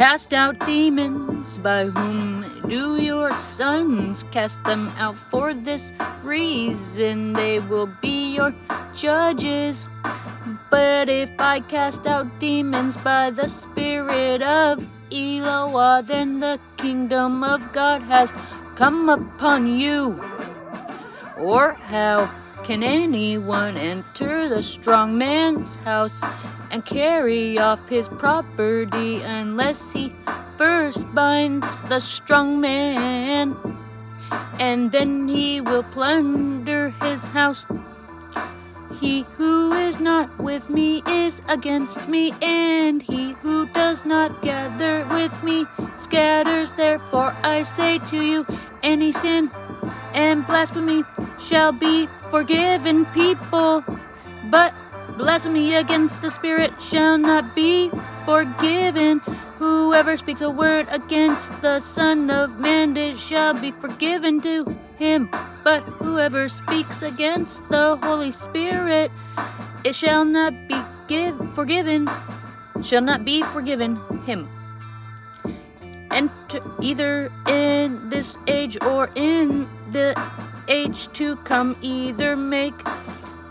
cast out demons. By whom do your sons cast them out? For this reason they will be your judges. But if I cast out demons by the Spirit of Eloah, then the kingdom of God has come upon you. Or how can anyone enter the strong man's house and carry off his property unless he first binds the strong man? And then he will plunder his house. He who is not with me is against me, and he who does not gather with me scatters. Therefore I say to you, any sin and blasphemy shall be forgiven people, but blasphemy against the Spirit shall not be forgiven. Whoever speaks a word against the Son of Man, it shall be forgiven to him. But whoever speaks against the Holy Spirit, it shall not be forgiven him. Enter either in this age or in the age to come, either make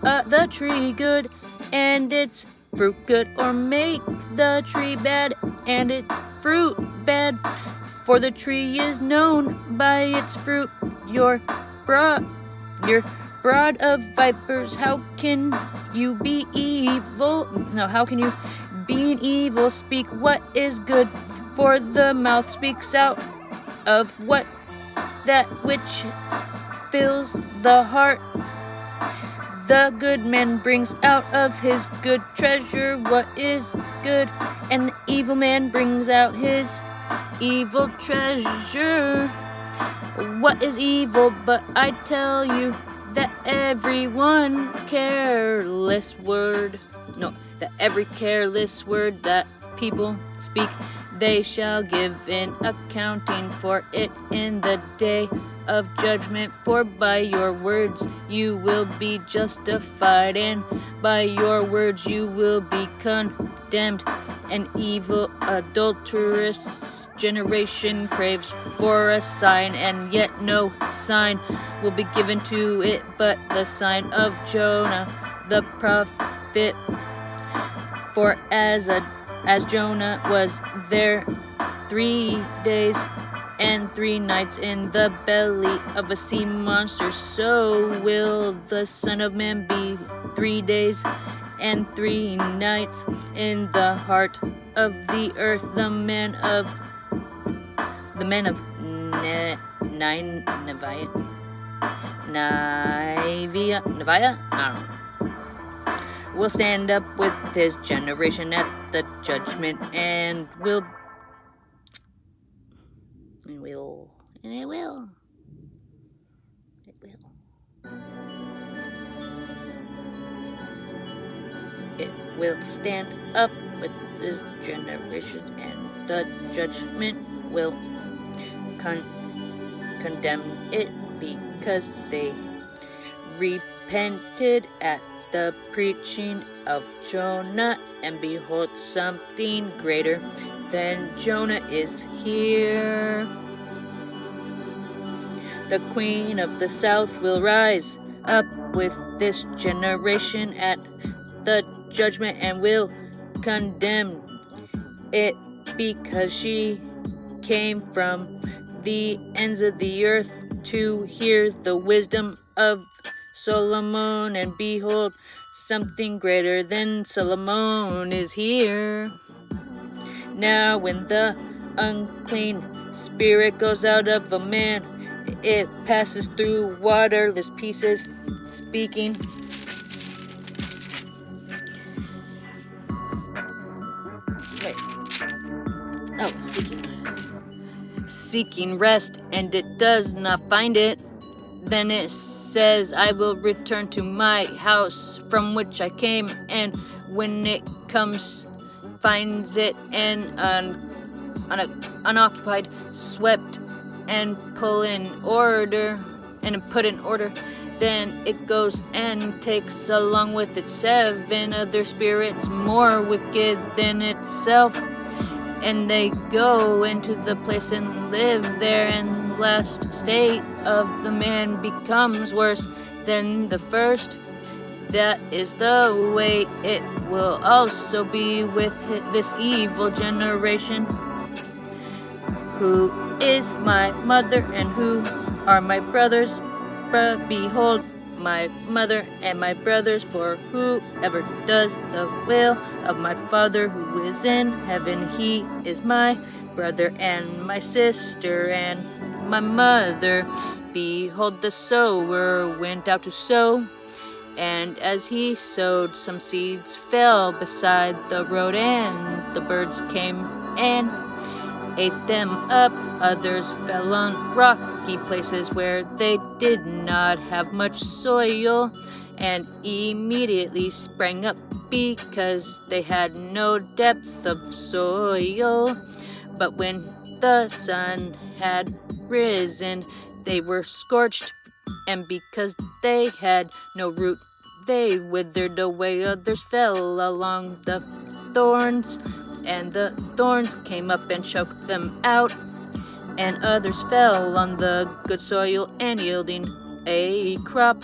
the tree good and its fruit good, or make the tree bad and its fruit bad. For the tree is known by its fruit. Your brood of vipers, how can you be evil? No, how can you, being evil, speak what is good? For the mouth speaks out of that which fills the heart. The good man brings out of his good treasure what is good, and the evil man brings out his evil treasure. What is evil? But I tell you that every careless word that people speak, they shall give an accounting for it in the day of judgment. For by your words you will be justified, and by your words you will be condemned. An evil, adulterous generation craves for a sign, and yet no sign will be given to it but the sign of Jonah the prophet. For as Jonah was there 3 days and 3 nights in the belly of a sea monster, so will the Son of Man be 3 days and 3 nights in the heart of the earth. The man of Neviah, I don't know, will stand up with his generation at the judgment, and it will stand up with his generation, and the judgment will condemn it, because they repented at the preaching of Jonah, and behold, something greater than Jonah is here. The queen of the south will rise up with this generation at the judgment, and will condemn it, because she came from the ends of the earth to hear the wisdom of Solomon, and behold, something greater than Solomon is here. Now when the unclean spirit goes out of a man, it passes through waterless pieces, speaking seeking rest, and it does not find it. Then it says, I will return to my house from which I came, and when it comes, finds it unoccupied, swept, and put in order. Then it goes and takes along with it 7 other spirits more wicked than itself, And they go into the place and live there, and last state of the man becomes worse than the first. That is the way it will also be with this evil generation. Who is my mother and who are my brothers? Behold, my mother and my brothers, for whoever does the will of my Father who is in heaven, he is my brother and my sister and my mother. Behold, the sower went out to sow, and as he sowed, some seeds fell beside the road, and the birds came and ate them up. Others fell on rocky places where they did not have much soil, and immediately sprang up because they had no depth of soil. But when the sun had risen, they were scorched, and because they had no root, they withered away. Others fell along the thorns, and the thorns came up and choked them out. And others fell on the good soil, and yielding a crop,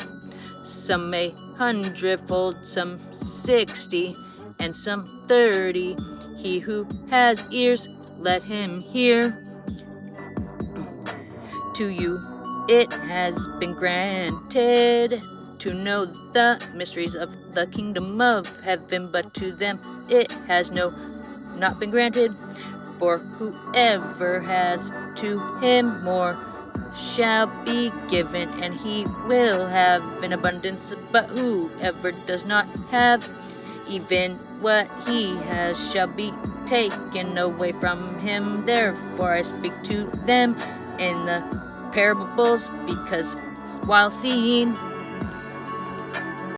some 100-fold, some 60, and some 30. He who has ears, let him hear. To you it has been granted to know the mysteries of the kingdom of heaven, but to them it has not been granted. For whoever has, to him more shall be given, and he will have in abundance. But whoever does not have, even what he has shall be taken away from him. Therefore I speak to them in the parables, because while seeing